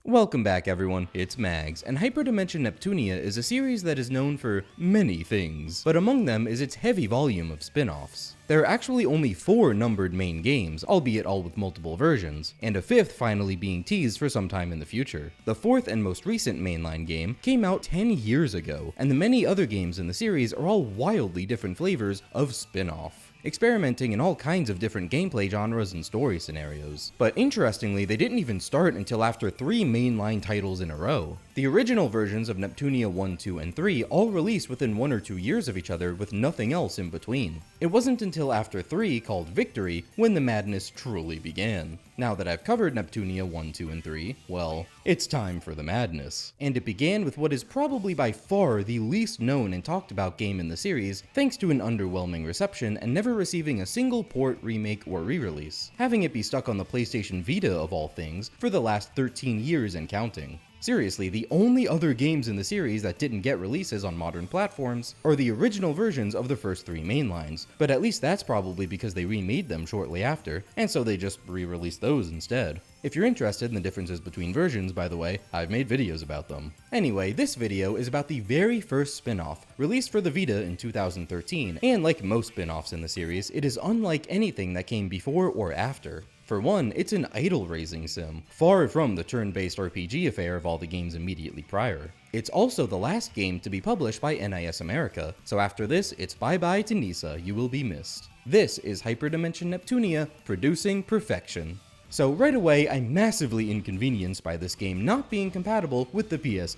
Welcome back everyone, it's Mags, and Hyperdimension Neptunia is a series that is known for many things, but among them is its heavy volume of spin-offs. There are actually only 4 numbered main games, albeit all with multiple versions, and a 5th finally being teased for some time in the future. The 4th and most recent mainline game came out 10 years ago, and the many other games in the series are all wildly different flavors of spin-off, experimenting in all kinds of different gameplay genres and story scenarios. But interestingly, they didn't even start until after 3 mainline titles in a row. The original versions of Neptunia 1, 2, and 3 all released within 1 or 2 years of each other with nothing else in between. It wasn't until after 3, called Victory, when the madness truly began. Now that I've covered Neptunia 1, 2, and 3, well, it's time for the madness. And it began with what is probably by far the least known and talked about game in the series, thanks to an underwhelming reception and never receiving a single port, remake, or re-release, having it be stuck on the PlayStation Vita of all things for the last 13 years and counting. Seriously, the only other games in the series that didn't get releases on modern platforms are the original versions of the first 3 mainlines, but at least that's probably because they remade them shortly after, and so they just re-released those instead. If you're interested in the differences between versions, by the way, I've made videos about them. Anyway, this video is about the very first spin-off, released for the Vita in 2013, and like most spin-offs in the series, it is unlike anything that came before or after. For one, it's an idol-raising sim, far from the turn-based RPG affair of all the games immediately prior. It's also the last game to be published by NIS America, so after this, it's bye-bye to NISA, you will be missed. This is Hyperdimension Neptunia, producing perfection. So right away, I'm massively inconvenienced by this game not being compatible with the PS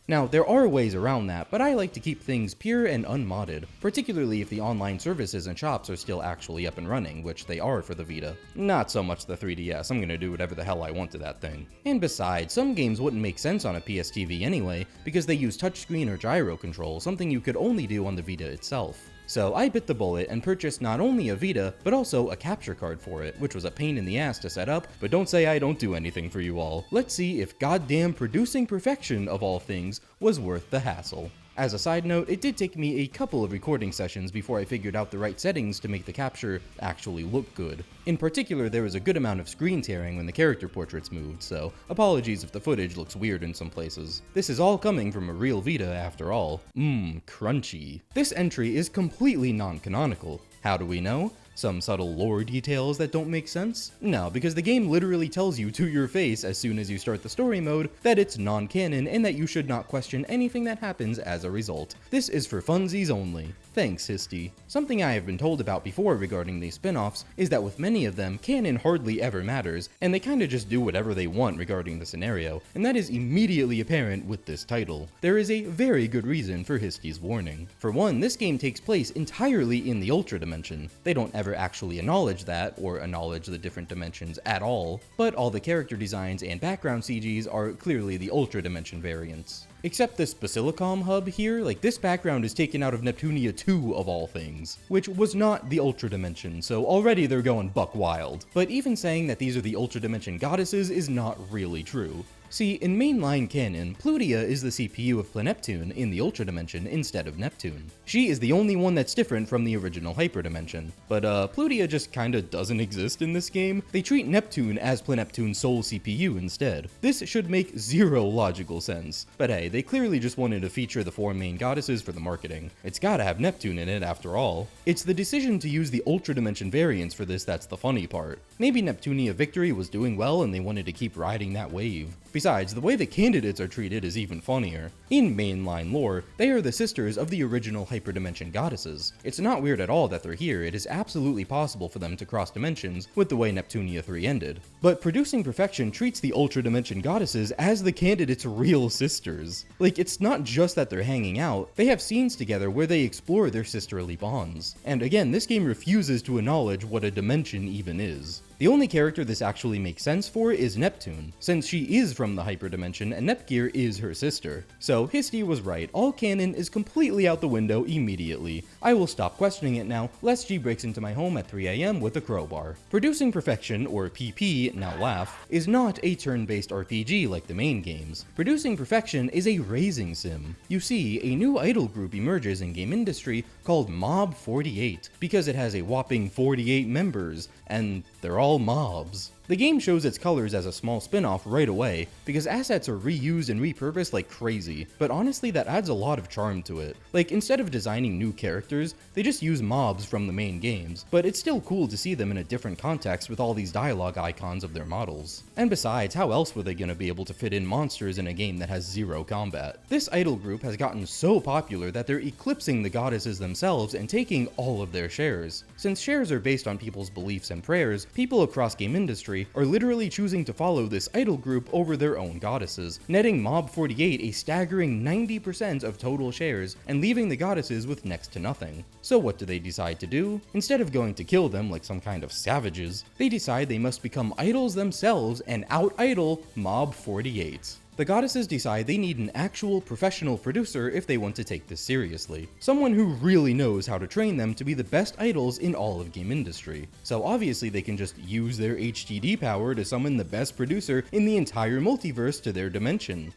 Now, there are ways around that, but I like to keep things pure and unmodded, particularly if the online services and shops are still actually up and running, which they are for the Vita. Not so much the 3DS, I'm gonna do whatever the hell I want to that thing. And besides, some games wouldn't make sense on a PS anyway, because they use touchscreen or gyro control, something you could only do on the Vita itself. So I bit the bullet and purchased not only a Vita, but also a capture card for it, which was a pain in the ass to set up, but don't say I don't do anything for you all. Let's see if goddamn producing perfection of all things was worth the hassle. As a side note, it did take me a couple of recording sessions before I figured out the right settings to make the capture actually look good. In particular, there was a good amount of screen tearing when the character portraits moved, so apologies if the footage looks weird in some places. This is all coming from a real Vita after all. Crunchy. This entry is completely non-canonical. How do we know? Some subtle lore details that don't make sense? No, because the game literally tells you to your face as soon as you start the story mode that it's non-canon and that you should not question anything that happens as a result. This is for funsies only. Thanks, Histy. Something I have been told about before regarding these spin-offs is that with many of them, canon hardly ever matters, and they kinda just do whatever they want regarding the scenario, and that is immediately apparent with this title. There is a very good reason for Histy's warning. For one, this game takes place entirely in the Ultra Dimension. They don't ever actually acknowledge that, or acknowledge the different dimensions at all, but all the character designs and background CGs are clearly the Ultra Dimension variants. Except this Basilicom hub here, like this background is taken out of Neptunia 2 of all things, which was not the Ultra Dimension, so already they're going buck wild. But even saying that these are the Ultra Dimension goddesses is not really true. See, in mainline canon, Plutia is the CPU of Pleneptune in the Ultra Dimension instead of Neptune. She is the only one that's different from the original Hyperdimension, but Plutia just kinda doesn't exist in this game. They treat Neptune as Pleneptune's sole CPU instead. This should make zero logical sense, but hey, they clearly just wanted to feature the 4 main goddesses for the marketing. It's gotta have Neptune in it after all. It's the decision to use the Ultra Dimension variants for this that's the funny part. Maybe Neptunia Victory was doing well and they wanted to keep riding that wave. Besides, the way the candidates are treated is even funnier. In mainline lore, they are the sisters of the original Hyperdimension goddesses. It's not weird at all that they're here, it is absolutely possible for them to cross dimensions with the way Neptunia 3 ended. But Producing Perfection treats the Ultra Dimension goddesses as the candidates' real sisters. Like, it's not just that they're hanging out, they have scenes together where they explore their sisterly bonds. And again, this game refuses to acknowledge what a dimension even is. The only character this actually makes sense for is Neptune, since she is from the Hyperdimension and Nepgear is her sister. So Histy was right, all canon is completely out the window immediately. I will stop questioning it now, lest she breaks into my home at 3 AM with a crowbar. Producing Perfection, or PP, now laugh, is not a turn-based RPG like the main games. Producing Perfection is a raising sim. You see, a new idol group emerges in game industry called Mob 48, because it has a whopping 48 members, and they're all mobs. The game shows its colors as a small spin-off right away, because assets are reused and repurposed like crazy, but honestly that adds a lot of charm to it. Like, instead of designing new characters, they just use mobs from the main games, but it's still cool to see them in a different context with all these dialogue icons of their models. And besides, how else were they gonna be able to fit in monsters in a game that has zero combat? This idol group has gotten so popular that they're eclipsing the goddesses themselves and taking all of their shares. Since shares are based on people's beliefs and prayers, people across game industry are literally choosing to follow this idol group over their own goddesses, netting Mob 48 a staggering 90% of total shares and leaving the goddesses with next to nothing. So what do they decide to do? Instead of going to kill them like some kind of savages, they decide they must become idols themselves and out-idol Mob 48. The goddesses decide they need an actual professional producer if they want to take this seriously. Someone who really knows how to train them to be the best idols in all of game industry. So obviously they can just use their HDD power to summon the best producer in the entire multiverse to their dimension.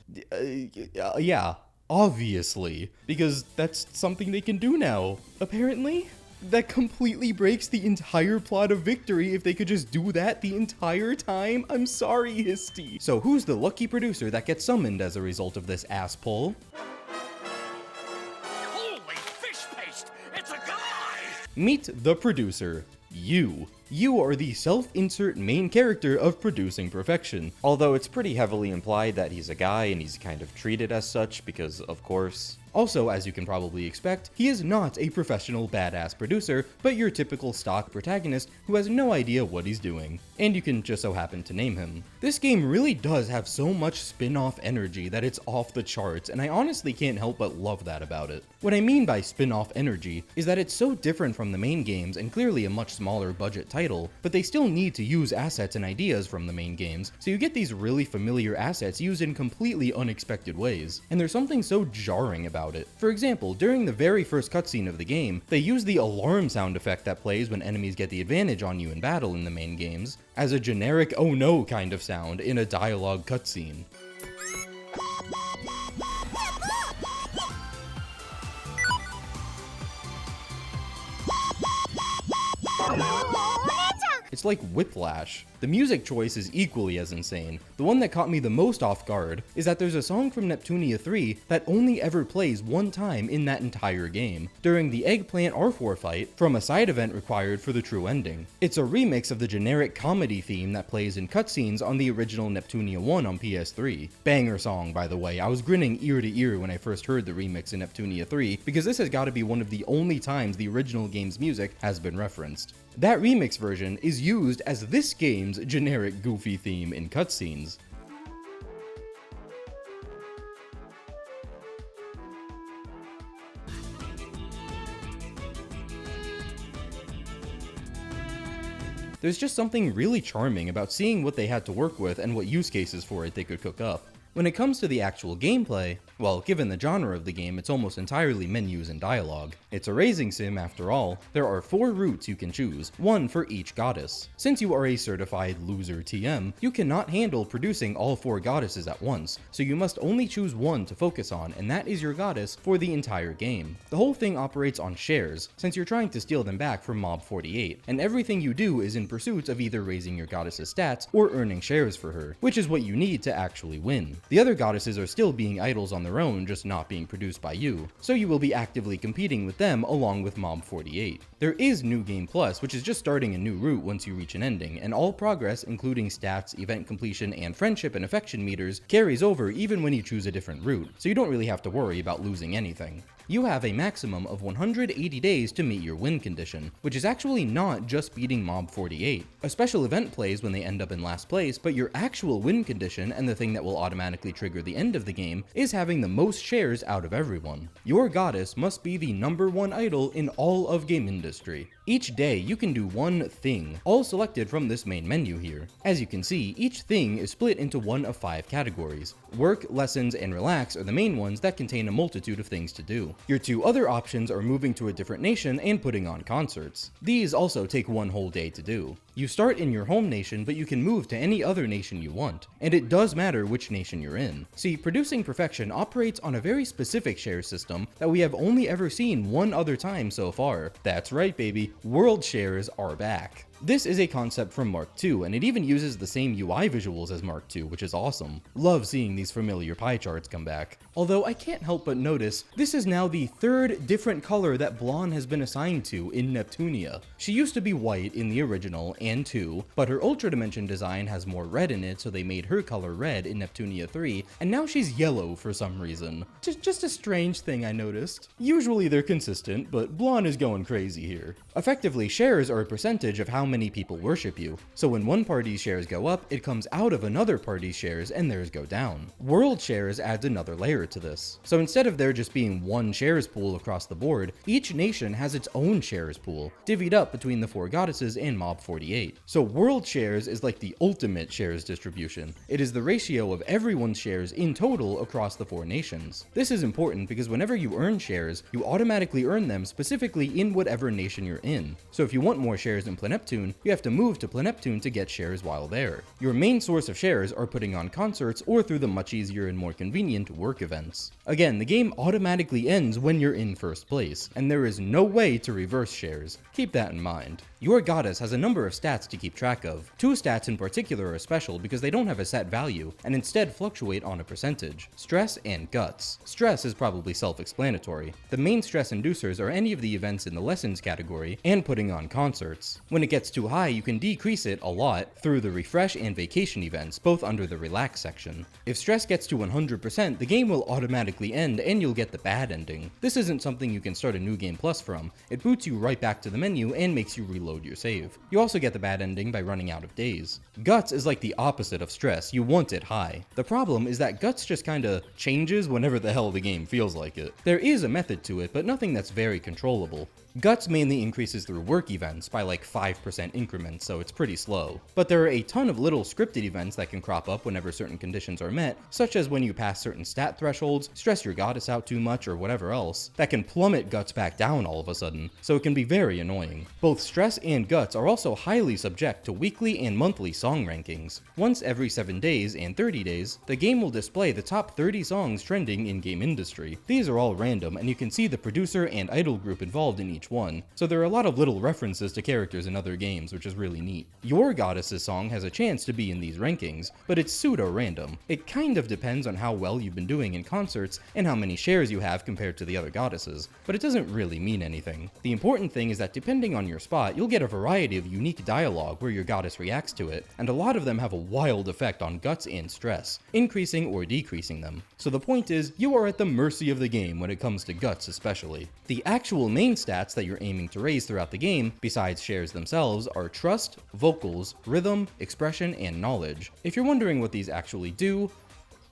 Yeah, obviously. Because that's something they can do now, apparently? That completely breaks the entire plot of Victory if they could just do that the entire time. I'm sorry, Histy. So who's the lucky producer that gets summoned as a result of this ass pull? Holy fish paste! It's a guy! Meet the producer. You. You are the self-insert main character of Producing Perfection, although it's pretty heavily implied that he's a guy and he's kind of treated as such because, of course. Also, as you can probably expect, he is not a professional badass producer, but your typical stock protagonist who has no idea what he's doing, and you can just so happen to name him. This game really does have so much spin-off energy that it's off the charts, and I honestly can't help but love that about it. What I mean by spin-off energy is that it's so different from the main games and clearly a much smaller budget title, but they still need to use assets and ideas from the main games, so you get these really familiar assets used in completely unexpected ways, and there's something so jarring about it. For example, during the very first cutscene of the game, they use the alarm sound effect that plays when enemies get the advantage on you in battle in the main games, as a generic oh no kind of sound in a dialogue cutscene. It's like whiplash. The music choice is equally as insane. The one that caught me the most off guard is that there's a song from Neptunia 3 that only ever plays one time in that entire game, during the Eggplant R4 fight from a side event required for the true ending. It's a remix of the generic comedy theme that plays in cutscenes on the original Neptunia 1 on PS3. Banger song, by the way. I was grinning ear to ear when I first heard the remix in Neptunia 3, because this has got to be one of the only times the original game's music has been referenced. That remix version is used as this game's generic goofy theme in cutscenes. There's just something really charming about seeing what they had to work with and what use cases for it they could cook up. When it comes to the actual gameplay, well, given the genre of the game, it's almost entirely menus and dialogue. It's a racing sim after all. There are 4 routes you can choose, one for each goddess. Since you are a certified loser TM, you cannot handle producing all 4 goddesses at once, so you must only choose one to focus on, and that is your goddess for the entire game. The whole thing operates on shares, since you're trying to steal them back from Mob 48, and everything you do is in pursuit of either raising your goddess's stats or earning shares for her, which is what you need to actually win. The other goddesses are still being idols on their own, just not being produced by you, so you will be actively competing with them along with Mob 48. There is New Game Plus, which is just starting a new route once you reach an ending, and all progress, including stats, event completion, and friendship and affection meters, carries over even when you choose a different route, so you don't really have to worry about losing anything. You have a maximum of 180 days to meet your win condition, which is actually not just beating Mob 48. A special event plays when they end up in last place, but your actual win condition, and the thing that will automatically trigger the end of the game, is having the most shares out of everyone. Your goddess must be the #1 idol in all of game industry. Each day you can do one thing, all selected from this main menu here. As you can see, each thing is split into one of 5 categories. Work, lessons, and relax are the main ones that contain a multitude of things to do. Your 2 other options are moving to a different nation and putting on concerts. These also take one whole day to do. You start in your home nation, but you can move to any other nation you want, and it does matter which nation you're in. See, Producing Perfection operates on a very specific share system that we have only ever seen one other time so far. That's right, baby, world shares are back. This is a concept from Mark II, and it even uses the same UI visuals as Mark II, which is awesome. Love seeing these familiar pie charts come back. Although I can't help but notice, this is now the third different color that Blonde has been assigned to in Neptunia. She used to be white in the original and 2, but her Ultra Dimension design has more red in it, so they made her color red in Neptunia 3, and now she's yellow for some reason. Just a strange thing I noticed. Usually they're consistent, but Blonde is going crazy here. Effectively, shares are a percentage of how many people worship you. So when one party's shares go up, it comes out of another party's shares and theirs go down. World shares adds another layer to this. So instead of there just being one shares pool across the board, each nation has its own shares pool, divvied up between the 4 goddesses and Mob 48. So world shares is like the ultimate shares distribution. It is the ratio of everyone's shares in total across the 4 nations. This is important because whenever you earn shares, you automatically earn them specifically in whatever nation you're in. So if you want more shares in Pleneptune, you have to move to Pleneptune to get shares while there. Your main source of shares are putting on concerts or through the much easier and more convenient work events. Again, the game automatically ends when you're in first place, and there is no way to reverse shares. Keep that in mind. Your goddess has a number of stats to keep track of. 2 stats in particular are special because they don't have a set value, and instead fluctuate on a percentage: stress and guts. Stress is probably self-explanatory. The main stress inducers are any of the events in the lessons category, and putting on concerts. When it gets too high, you can decrease it a lot through the refresh and vacation events, both under the relax section. If stress gets to 100%, the game will automatically end and you'll get the bad ending. This isn't something you can start a new game plus from. It boots you right back to the menu and makes you reload your save. You also get the bad ending by running out of days. Guts is like the opposite of stress. You want it high. The problem is that guts just kinda changes whenever the hell the game feels like it. There is a method to it, but nothing that's very controllable. Guts mainly increases through work events by like 5% increments, so it's pretty slow. But there are a ton of little scripted events that can crop up whenever certain conditions are met, such as when you pass certain stat thresholds, stress your goddess out too much, or whatever else, that can plummet guts back down all of a sudden, so it can be very annoying. Both stress and guts are also highly subject to weekly and monthly song rankings. Once every 7 days and 30 days, the game will display the top 30 songs trending in game industry. These are all random, and you can see the producer and idol group involved in each one, so there are a lot of little references to characters in other games, which is really neat. Your goddess's song has a chance to be in these rankings, but it's pseudo-random. It kind of depends on how well you've been doing in concerts and how many shares you have compared to the other goddesses, but it doesn't really mean anything. The important thing is that depending on your spot, you'll get a variety of unique dialogue where your goddess reacts to it, and a lot of them have a wild effect on guts and stress, increasing or decreasing them. So the point is, you are at the mercy of the game when it comes to guts especially. The actual main stats that you're aiming to raise throughout the game, besides shares themselves, are trust, vocals, rhythm, expression, and knowledge. If you're wondering what these actually do,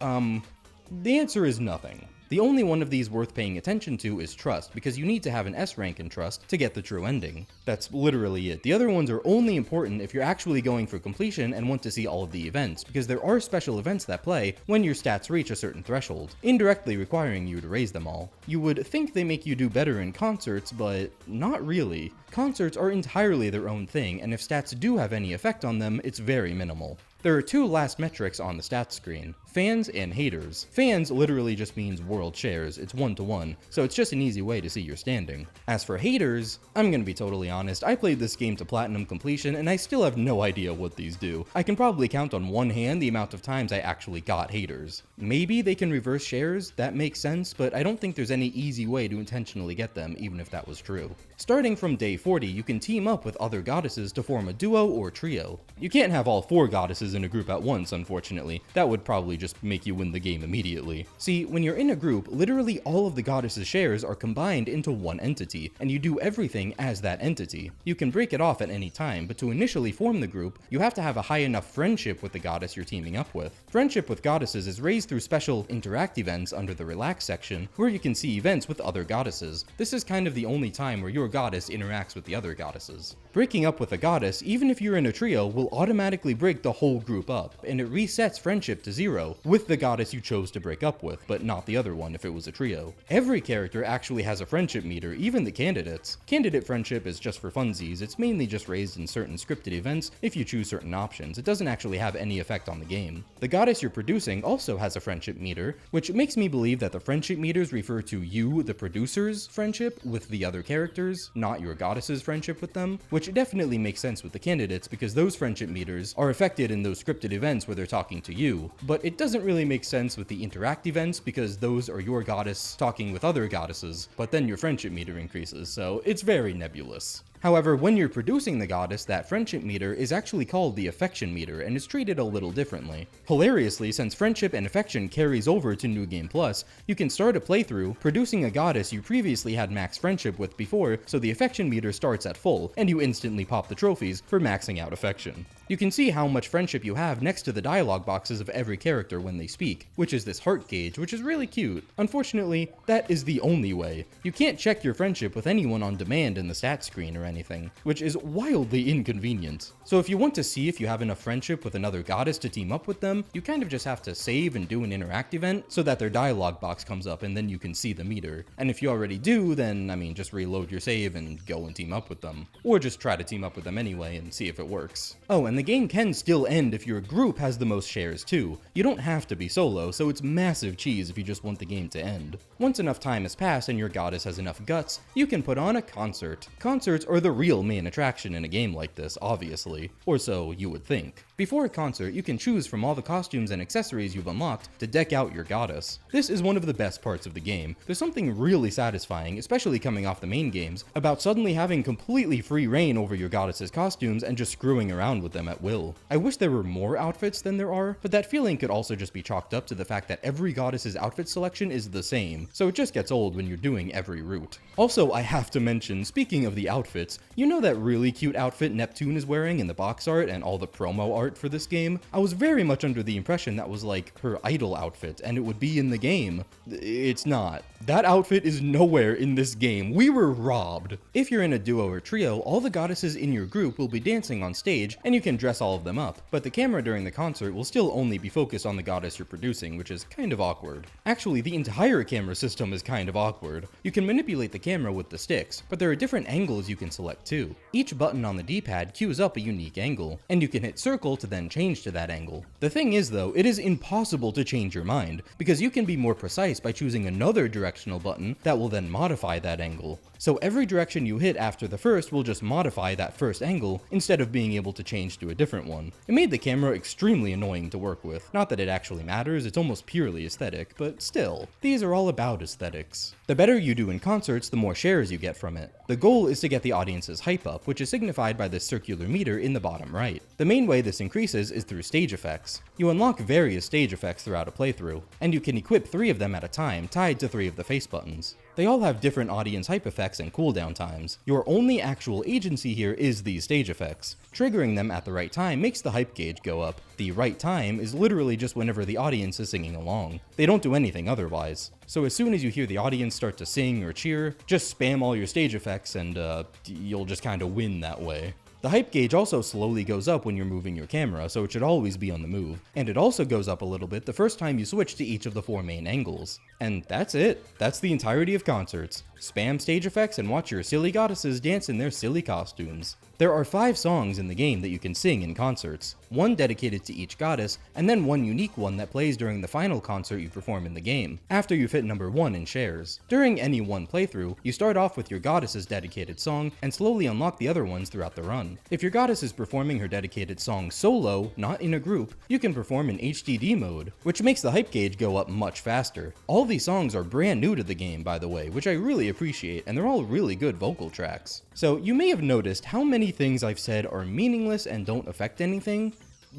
the answer is nothing. The only one of these worth paying attention to is trust, because you need to have an S rank in trust to get the true ending. That's literally it. The other ones are only important if you're actually going for completion and want to see all of the events, because there are special events that play when your stats reach a certain threshold, indirectly requiring you to raise them all. You would think they make you do better in concerts, but not really. Concerts are entirely their own thing, and if stats do have any effect on them, it's very minimal. There are 2 last metrics on the stats screen: fans and haters. Fans literally just means world shares, it's 1-to-1, so it's just an easy way to see your standing. As for haters, I'm gonna be totally honest, I played this game to platinum completion and I still have no idea what these do. I can probably count on one hand the amount of times I actually got haters. Maybe they can reverse shares, that makes sense, but I don't think there's any easy way to intentionally get them, even if that was true. Starting from day 40, you can team up with other goddesses to form a duo or trio. You can't have all 4 goddesses in a group at once, unfortunately. That would probably just make you win the game immediately. See, when you're in a group, literally all of the goddesses' shares are combined into one entity, and you do everything as that entity. You can break it off at any time, but to initially form the group, you have to have a high enough friendship with the goddess you're teaming up with. Friendship with goddesses is raised through special interact events under the relax section, where you can see events with other goddesses. This is kind of the only time where your goddess interacts with the other goddesses. Breaking up with a goddess, even if you're in a trio, will automatically break the whole whole group up, and it resets friendship to 0 with the goddess you chose to break up with, but not the other one if it was a trio. Every character actually has a friendship meter, even the candidates. Candidate friendship is just for funsies, it's mainly just raised in certain scripted events if you choose certain options. It doesn't actually have any effect on the game. The goddess you're producing also has a friendship meter, which makes me believe that the friendship meters refer to you, the producer's friendship with the other characters, not your goddess's friendship with them, which definitely makes sense with the candidates because those friendship meters are affected in those scripted events where they're talking to you, but it doesn't really make sense with the interact events because those are your goddess talking with other goddesses, but then your friendship meter increases, so it's very nebulous. However, when you're producing the goddess, that friendship meter is actually called the affection meter and is treated a little differently. Hilariously, since friendship and affection carries over to New Game Plus, you can start a playthrough producing a goddess you previously had max friendship with before, so the affection meter starts at full, and you instantly pop the trophies for maxing out affection. You can see how much friendship you have next to the dialogue boxes of every character when they speak, which is this heart gauge, which is really cute. Unfortunately, that is the only way. You can't check your friendship with anyone on demand in the stat screen or anything, which is wildly inconvenient. So if you want to see if you have enough friendship with another goddess to team up with them, you kind of just have to save and do an interact event so that their dialogue box comes up and then you can see the meter. And if you already do, then, just reload your save and go and team up with them. Or just try to team up with them anyway and see if it works. Oh, and the game can still end if your group has the most shares too. You don't have to be solo, so it's massive cheese if you just want the game to end. Once enough time has passed and your goddess has enough guts, you can put on a concert. Concerts are the real main attraction in a game like this, obviously. Or so you would think. Before a concert, you can choose from all the costumes and accessories you've unlocked to deck out your goddess. This is one of the best parts of the game. There's something really satisfying, especially coming off the main games, about suddenly having completely free reign over your goddess's costumes and just screwing around with them at will. I wish there were more outfits than there are, but that feeling could also just be chalked up to the fact that every goddess's outfit selection is the same, so it just gets old when you're doing every route. Also, I have to mention, speaking of the outfits, you know that really cute outfit Neptune is wearing in the box art and all the promo art for this game? I was very much under the impression that was like her idol outfit and it would be in the game. It's not. That outfit is nowhere in this game. We were robbed. If you're in a duo or trio, all the goddesses in your group will be dancing on stage and you can dress all of them up, but the camera during the concert will still only be focused on the goddess you're producing, which is kind of awkward. Actually, the entire camera system is kind of awkward. You can manipulate the camera with the sticks, but there are different angles you can select too. Each button on the D-pad cues up a unique angle, and you can hit circle to then change to that angle. The thing is though, it is impossible to change your mind, because you can be more precise by choosing another directional button that will then modify that angle. So every direction you hit after the first will just modify that first angle instead of being able to change to a different one. It made the camera extremely annoying to work with. Not that it actually matters, it's almost purely aesthetic, but still, these are all about aesthetics. The better you do in concerts, the more shares you get from it. The goal is to get the audience's hype up, which is signified by this circular meter in the bottom right. The main way this increases is through stage effects. You unlock various stage effects throughout a playthrough, and you can equip 3 of them at a time tied to 3 of the face buttons. They all have different audience hype effects and cooldown times. Your only actual agency here is these stage effects. Triggering them at the right time makes the hype gauge go up. The right time is literally just whenever the audience is singing along. They don't do anything otherwise. So as soon as you hear the audience start to sing or cheer, just spam all your stage effects and you'll just kind of win that way. The hype gauge also slowly goes up when you're moving your camera, so it should always be on the move. And it also goes up a little bit the first time you switch to each of the 4 main angles. And that's it. That's the entirety of concerts. Spam stage effects and watch your silly goddesses dance in their silly costumes. There are 5 songs in the game that you can sing in concerts, 1 dedicated to each goddess, and then 1 unique one that plays during the final concert you perform in the game, after you've hit number 1 in shares. During any one playthrough, you start off with your goddess's dedicated song, and slowly unlock the other ones throughout the run. If your goddess is performing her dedicated song solo, not in a group, you can perform in HDD mode, which makes the hype gauge go up much faster. All these songs are brand new to the game, by the way, which I really appreciate, and they're all really good vocal tracks. So you may have noticed how many things I've said are meaningless and don't affect anything.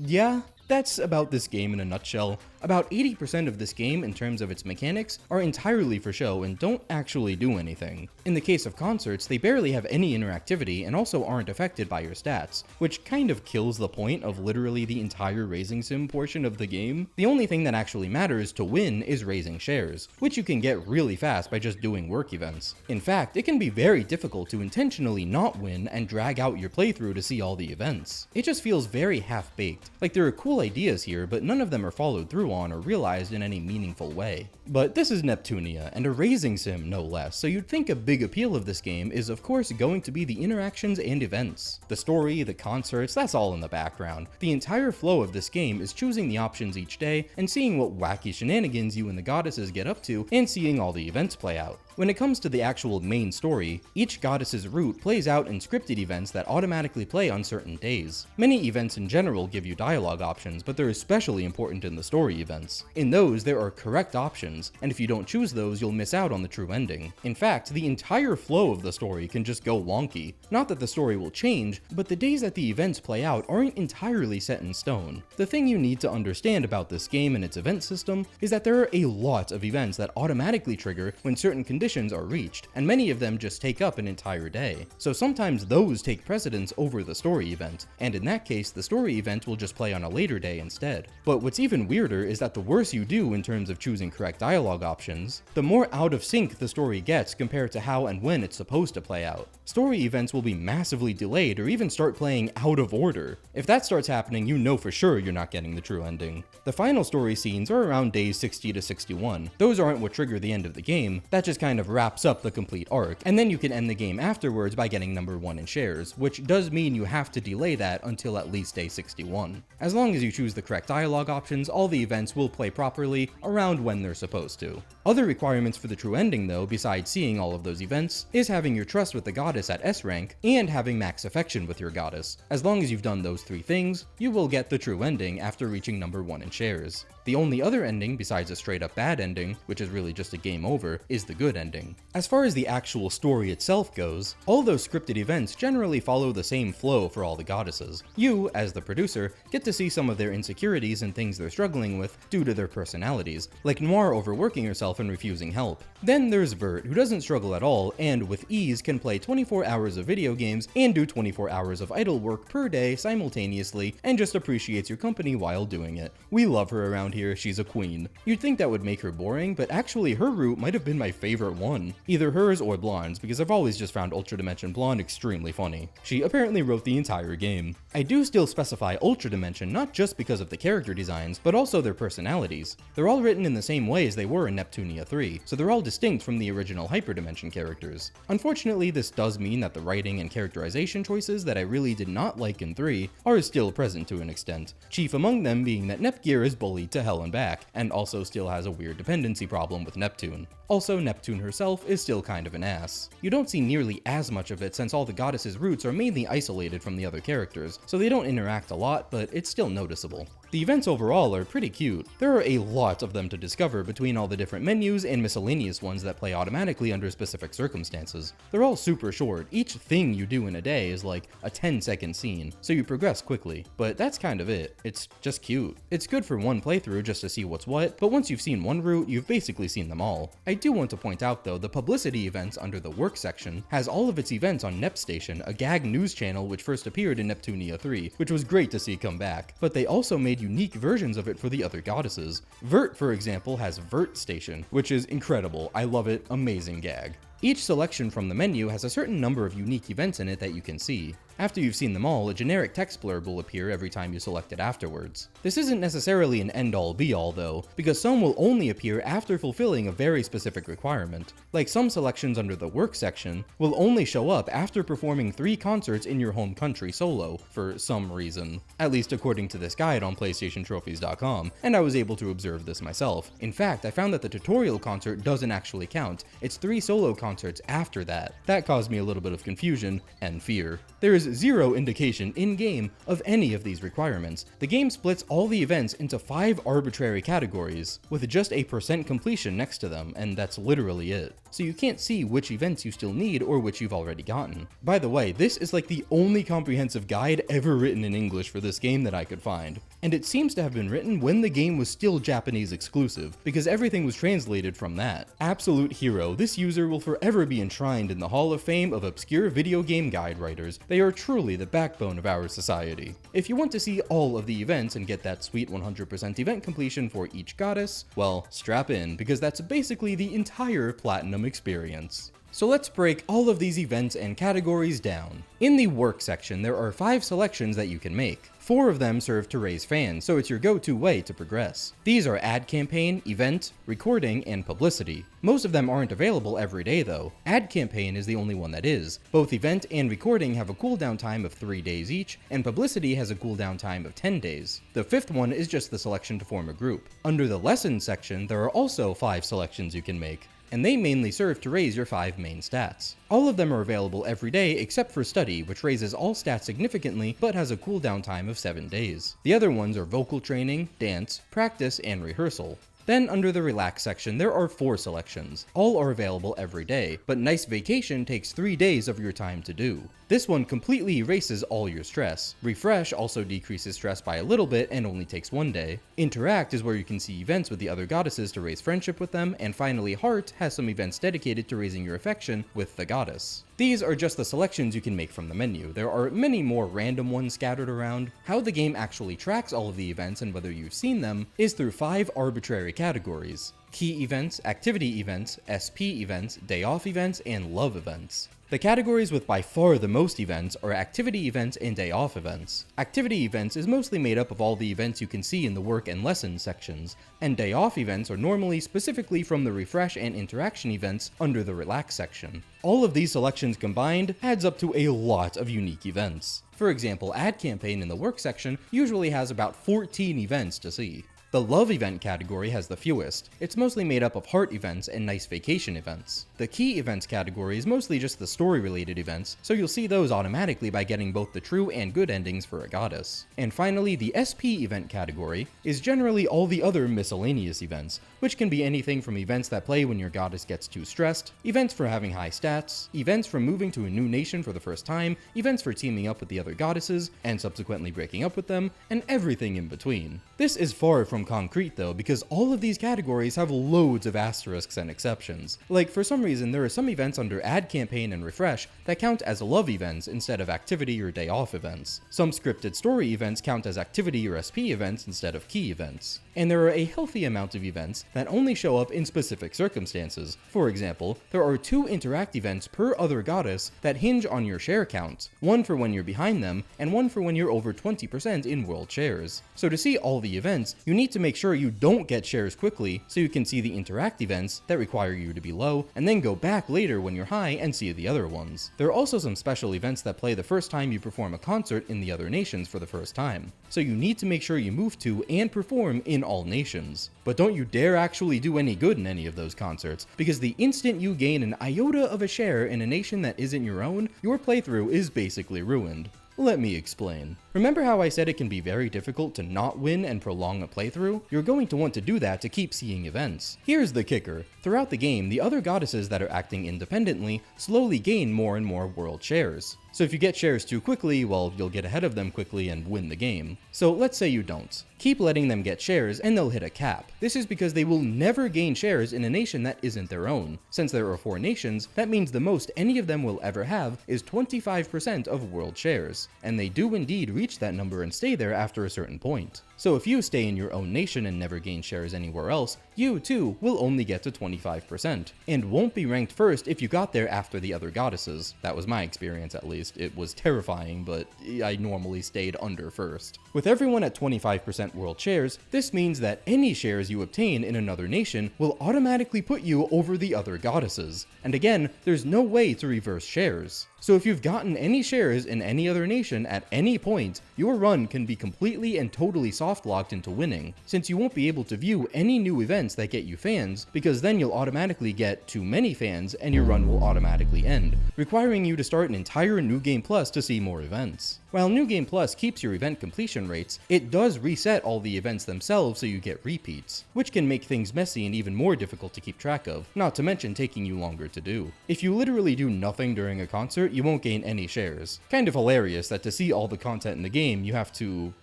Yeah, that's about this game in a nutshell. About 80% of this game in terms of its mechanics are entirely for show and don't actually do anything. In the case of concerts, they barely have any interactivity and also aren't affected by your stats, which kind of kills the point of literally the entire raising sim portion of the game. The only thing that actually matters to win is raising shares, which you can get really fast by just doing work events. In fact, it can be very difficult to intentionally not win and drag out your playthrough to see all the events. It just feels very half-baked, like there are cool ideas here, but none of them are followed through on or realized in any meaningful way. But this is Neptunia, and a raising sim no less, so you'd think a big appeal of this game is of course going to be the interactions and events. The story, the concerts, that's all in the background. The entire flow of this game is choosing the options each day and seeing what wacky shenanigans you and the goddesses get up to and seeing all the events play out. When it comes to the actual main story, each goddess's route plays out in scripted events that automatically play on certain days. Many events in general give you dialogue options, but they're especially important in the story events. In those, there are correct options, and if you don't choose those, you'll miss out on the true ending. In fact, the entire flow of the story can just go wonky. Not that the story will change, but the days that the events play out aren't entirely set in stone. The thing you need to understand about this game and its event system is that there are a lot of events that automatically trigger when certain conditions are reached, and many of them just take up an entire day. So sometimes those take precedence over the story event, and in that case the story event will just play on a later day instead. But what's even weirder is that the worse you do in terms of choosing correct dialogue options, the more out of sync the story gets compared to how and when it's supposed to play out. Story events will be massively delayed or even start playing out of order. If that starts happening, you know for sure you're not getting the true ending. The final story scenes are around days 60 to 61. Those aren't what trigger the end of the game, that just kind of wraps up the complete arc, and then you can end the game afterwards by getting number 1 in shares, which does mean you have to delay that until at least day 61. As long as you choose the correct dialogue options, all the events will play properly around when they're supposed to. Other requirements for the true ending though, besides seeing all of those events, is having your trust with the goddess at S rank and having max affection with your goddess. As long as you've done those 3 things, you will get the true ending after reaching number 1 in shares. The only other ending besides a straight up bad ending, which is really just a game over, is the good ending. As far as the actual story itself goes, all those scripted events generally follow the same flow for all the goddesses. You, as the producer, get to see some of their insecurities and things they're struggling with due to their personalities, like Noir overworking herself and refusing help. Then there's Vert, who doesn't struggle at all and with ease can play 24 hours of video games and do 24 hours of idle work per day simultaneously and just appreciates your company while doing it. We love her around here, she's a queen. You'd think that would make her boring, but actually her route might have been my favorite one. Either hers or Blonde's, because I've always just found Ultra Dimension Blonde extremely funny. She apparently wrote the entire game. I do still specify Ultra Dimension not just because of the character designs, but also their personalities. They're all written in the same way as they were in Neptunia 3, so they're all distinct from the original Hyperdimension characters. Unfortunately, this does mean that the writing and characterization choices that I really did not like in 3 are still present to an extent, chief among them being that Nepgear is bullied to hell and back, and also still has a weird dependency problem with Neptune. Also, Neptune herself is still kind of an ass. You don't see nearly as much of it since all the goddesses' roots are mainly isolated from the other characters, so they don't interact a lot, but it's still noticeable. The events overall are pretty cute. There are a lot of them to discover between all the different menus and miscellaneous ones that play automatically under specific circumstances. They're all super short. Each thing you do in a day is like a 10-second scene, so you progress quickly. But that's kind of it. It's just cute. It's good for one playthrough just to see what's what, but once you've seen one route, you've basically seen them all. I do want to point out though, the publicity events under the work section has all of its events on Nep Station, a gag news channel which first appeared in Neptunia 3, which was great to see come back. But they also made unique versions of it for the other goddesses. Vert, for example, has Vert Station, which is incredible. I love it. Amazing gag. Each selection from the menu has a certain number of unique events in it that you can see. After you've seen them all, a generic text blurb will appear every time you select it afterwards. This isn't necessarily an end-all be-all though, because some will only appear after fulfilling a very specific requirement. Like some selections under the work section will only show up after performing 3 concerts in your home country solo, for some reason. At least according to this guide on PlayStationTrophies.com, and I was able to observe this myself. In fact, I found that the tutorial concert doesn't actually count. It's 3 solo concerts concerts after that. That caused me a little bit of confusion and fear. There is zero indication in-game of any of these requirements. The game splits all the events into 5 arbitrary categories, with just a % completion next to them, and that's literally it. So you can't see which events you still need or which you've already gotten. By the way, this is like the only comprehensive guide ever written in English for this game that I could find. And it seems to have been written when the game was still Japanese exclusive, because everything was translated from that. Absolute hero, this user will forever be enshrined in the Hall of Fame of obscure video game guide writers. They are truly the backbone of our society. If you want to see all of the events and get that sweet 100% event completion for each goddess, well, strap in, because that's basically the entire Platinum experience. So let's break all of these events and categories down. In the work section, there are 5 selections that you can make. 4 of them serve to raise fans, so it's your go-to way to progress. These are ad campaign, event, recording, and publicity. Most of them aren't available every day though. Ad campaign is the only one that is. Both event and recording have a cooldown time of 3 days each, and publicity has a cooldown time of 10 days. The 5th one is just the selection to form a group. Under the lesson section, there are also 5 selections you can make, and they mainly serve to raise your 5 main stats. All of them are available every day except for study, which raises all stats significantly but has a cooldown time of 7 days. The other ones are vocal training, dance, practice, and rehearsal. Then under the relax section, there are 4 selections. All are available every day, but nice vacation takes 3 days of your time to do. This one completely erases all your stress. Refresh also decreases stress by a little bit and only takes 1 day. Interact is where you can see events with the other goddesses to raise friendship with them, and finally Heart has some events dedicated to raising your affection with the goddess. These are just the selections you can make from the menu. There are many more random ones scattered around. How the game actually tracks all of the events and whether you've seen them is through 5 arbitrary categories: key events, activity events, SP events, day off events, and love events. The categories with by far the most events are activity events and day off events. Activity events is mostly made up of all the events you can see in the work and lesson sections, and day off events are normally specifically from the refresh and interaction events under the relax section. All of these selections combined adds up to a lot of unique events. For example, ad campaign in the work section usually has about 14 events to see. The love event category has the fewest. It's mostly made up of heart events and nice vacation events. The key events category is mostly just the story related events, so you'll see those automatically by getting both the true and good endings for a goddess. And finally, the SP event category is generally all the other miscellaneous events, which can be anything from events that play when your goddess gets too stressed, events for having high stats, events for moving to a new nation for the first time, events for teaming up with the other goddesses, and subsequently breaking up with them, and everything in between. This is far from concrete though, because all of these categories have loads of asterisks and exceptions. Like, for some reason, there are some events under ad campaign and refresh that count as love events instead of activity or day off events. Some scripted story events count as activity or SP events instead of key events. And there are a healthy amount of events that only show up in specific circumstances. For example, there are 2 interact events per other goddess that hinge on your share count, one for when you're behind them, and one for when you're over 20% in world shares. So to see all the events, you need to make sure you don't get shares quickly, so you can see the interact events that require you to be low, and then go back later when you're high and see the other ones. There are also some special events that play the first time you perform a concert in the other nations for the first time, so you need to make sure you move to and perform in all nations. But don't you dare actually do any good in any of those concerts, because the instant you gain an iota of a share in a nation that isn't your own, your playthrough is basically ruined. Let me explain. Remember how I said it can be very difficult to not win and prolong a playthrough? You're going to want to do that to keep seeing events. Here's the kicker. Throughout the game, the other goddesses that are acting independently slowly gain more and more world shares. So if you get shares too quickly, well, you'll get ahead of them quickly and win the game. So let's say you don't. Keep letting them get shares and they'll hit a cap. This is because they will never gain shares in a nation that isn't their own. Since there are 4 nations, that means the most any of them will ever have is 25% of world shares. And they do indeed reach that number and stay there after a certain point. So if you stay in your own nation and never gain shares anywhere else, you too will only get to 25%, and won't be ranked first if you got there after the other goddesses. That was my experience at least. It was terrifying, but I normally stayed under first. With everyone at 25% world shares, this means that any shares you obtain in another nation will automatically put you over the other goddesses. And again, there's no way to reverse shares. So if you've gotten any shares in any other nation at any point, your run can be completely and totally soft soft locked into winning, since you won't be able to view any new events that get you fans, because then you'll automatically get too many fans and your run will automatically end, requiring you to start an entire New Game Plus to see more events. While New Game Plus keeps your event completion rates, it does reset all the events themselves so you get repeats, which can make things messy and even more difficult to keep track of, not to mention taking you longer to do. If you literally do nothing during a concert, you won't gain any shares. Kind of hilarious that to see all the content in the game, you have to,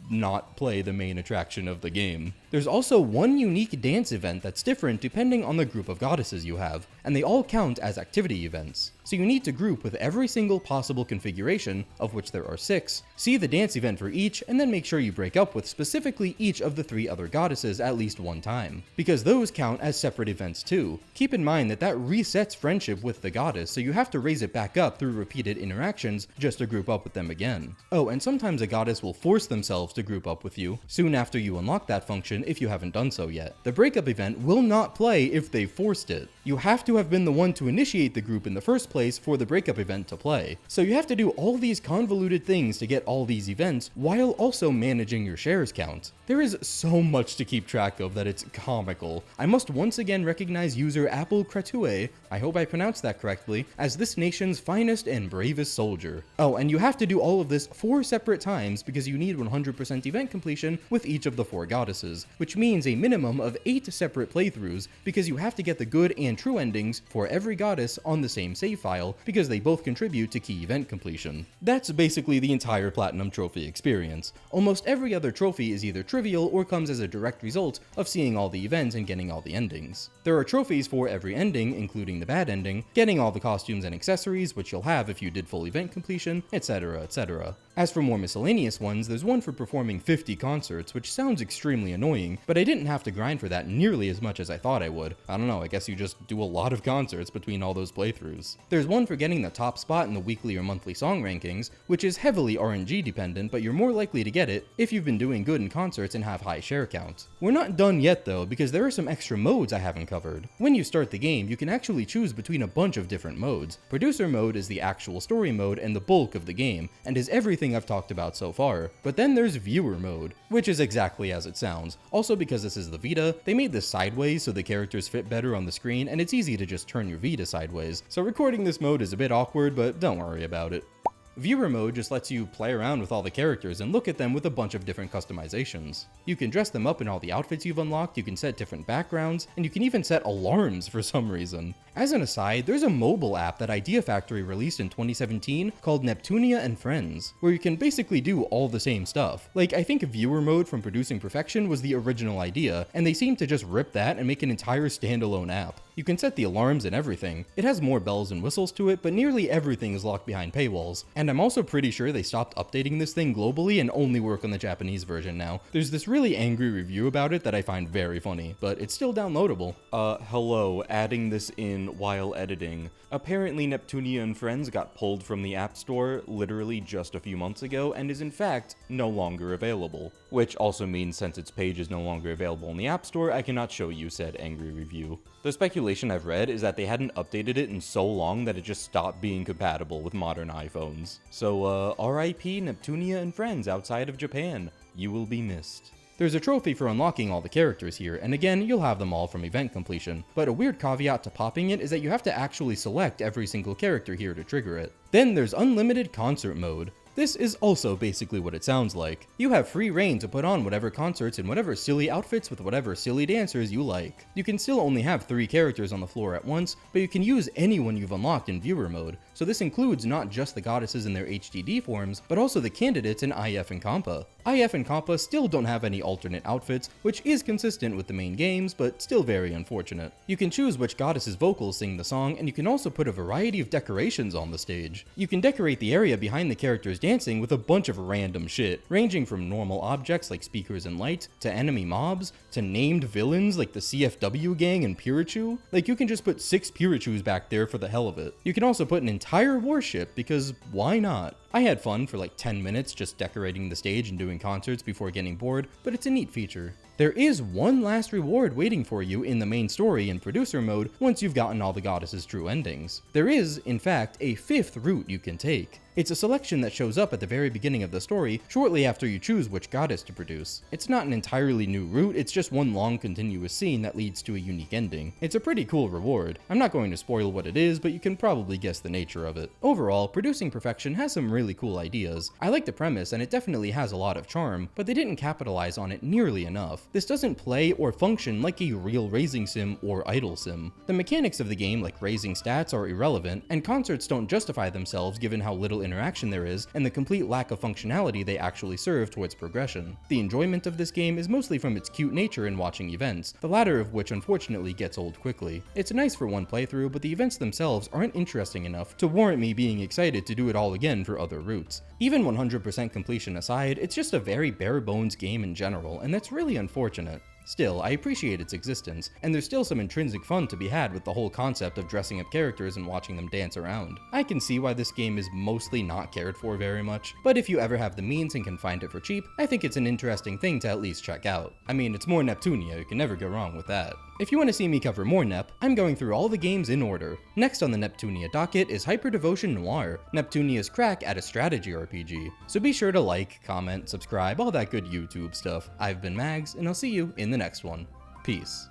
not play the main attraction of the game. There's also one unique dance event that's different depending on the group of goddesses you have, and they all count as activity events. So you need to group with every single possible configuration, of which there are 6, see the dance event for each, and then make sure you break up with specifically each of the 3 other goddesses at least one time, because those count as separate events too. Keep in mind that that resets friendship with the goddess, so you have to raise it back up through repeated interactions just to group up with them again. Oh, and sometimes a goddess will force themselves to group up with you soon after you unlock that function if you haven't done so yet. The breakup event will not play if they forced it. You have to have been the one to initiate the group in the first place for the breakup event to play. So you have to do all these convoluted things to get all these events while also managing your shares count. There is so much to keep track of that it's comical. I must once again recognize user Apple Kratue, I hope I pronounced that correctly, as this nation's finest and bravest soldier. Oh, and you have to do all of this 4 separate times because you need 100% event completion with each of the 4 goddesses, which means a minimum of 8 separate playthroughs because you have to get the good and true endings for every goddess on the same save file because they both contribute to key event completion. That's basically the entire Platinum Trophy experience. Almost every other trophy is either trivial or comes as a direct result of seeing all the events and getting all the endings. There are trophies for every ending, including the bad ending, getting all the costumes and accessories, which you'll have if you did full event completion, etc, etc. As for more miscellaneous ones, there's one for performing 50 concerts, which sounds extremely annoying, but I didn't have to grind for that nearly as much as I thought I would. I don't know, I guess you just do a lot of concerts between all those playthroughs. There's one for getting the top spot in the weekly or monthly song rankings, which is heavily RNG dependent, but you're more likely to get it if you've been doing good in concerts and have high share count. We're not done yet though, because there are some extra modes I haven't covered. When you start the game, you can actually choose between a bunch of different modes. Producer mode is the actual story mode and the bulk of the game, and is everything I've talked about so far. But then there's viewer mode, which is exactly as it sounds. Also, because this is the Vita, they made this sideways so the characters fit better on the screen, and it's easy to just turn your Vita sideways. So recording this mode is a bit awkward, but don't worry about it. Viewer mode just lets you play around with all the characters and look at them with a bunch of different customizations. You can dress them up in all the outfits you've unlocked, you can set different backgrounds, and you can even set alarms for some reason. As an aside, there's a mobile app that Idea Factory released in 2017 called Neptunia and Friends, where you can basically do all the same stuff. Like, I think viewer mode from Producing Perfection was the original idea, and they seem to just rip that and make an entire standalone app. You can set the alarms and everything. It has more bells and whistles to it, but nearly everything is locked behind paywalls. And I'm also pretty sure they stopped updating this thing globally and only work on the Japanese version now. There's this really angry review about it that I find very funny, but it's still downloadable. Hello, adding this in while editing. Apparently Neptunia and Friends got pulled from the App Store literally just a few months ago and is in fact no longer available. Which also means since its page is no longer available in the App Store, I cannot show you said angry review. The speculation I've read is that they hadn't updated it in so long that it just stopped being compatible with modern iPhones. So, RIP Neptunia and Friends outside of Japan. You will be missed. There's a trophy for unlocking all the characters here, and again, you'll have them all from event completion, but a weird caveat to popping it is that you have to actually select every single character here to trigger it. Then there's unlimited concert mode. This is also basically what it sounds like. You have free reign to put on whatever concerts and whatever silly outfits with whatever silly dancers you like. You can still only have 3 characters on the floor at once, but you can use anyone you've unlocked in viewer mode, so this includes not just the goddesses in their HDD forms, but also the candidates in IF and Compa. IF and Compa still don't have any alternate outfits, which is consistent with the main games, but still very unfortunate. You can choose which goddess's vocals sing the song, and you can also put a variety of decorations on the stage. You can decorate the area behind the characters dancing with a bunch of random shit, ranging from normal objects like speakers and lights, to enemy mobs, to named villains like the CFW gang and Pirachu. Like, you can just put 6 Pirachus back there for the hell of it. You can also put an entire warship, because why not? I had fun for like 10 minutes just decorating the stage and doing concerts before getting bored, but it's a neat feature. There is one last reward waiting for you in the main story in producer mode once you've gotten all the goddess's true endings. There is, in fact, a 5th route you can take. It's a selection that shows up at the very beginning of the story, shortly after you choose which goddess to produce. It's not an entirely new route, it's just one long continuous scene that leads to a unique ending. It's a pretty cool reward. I'm not going to spoil what it is, but you can probably guess the nature of it. Overall, Producing Perfection has some really cool ideas. I like the premise and it definitely has a lot of charm, but they didn't capitalize on it nearly enough. This doesn't play or function like a real racing sim or idle sim. The mechanics of the game, like raising stats, are irrelevant, and concerts don't justify themselves given how little interaction there is and the complete lack of functionality they actually serve towards progression. The enjoyment of this game is mostly from its cute nature in watching events, the latter of which unfortunately gets old quickly. It's nice for one playthrough, but the events themselves aren't interesting enough to warrant me being excited to do it all again for other routes. Even 100% completion aside, it's just a very bare bones game in general, and that's really unfortunate. Still, I appreciate its existence, and there's still some intrinsic fun to be had with the whole concept of dressing up characters and watching them dance around. I can see why this game is mostly not cared for very much, but if you ever have the means and can find it for cheap, I think it's an interesting thing to at least check out. I mean, it's more Neptunia, you can never go wrong with that. If you want to see me cover more Nep, I'm going through all the games in order. Next on the Neptunia docket is Hyper Devotion Noir, Neptunia's crack at a strategy RPG. So be sure to like, comment, subscribe, all that good YouTube stuff. I've been Mags, and I'll see you in the next one. Peace.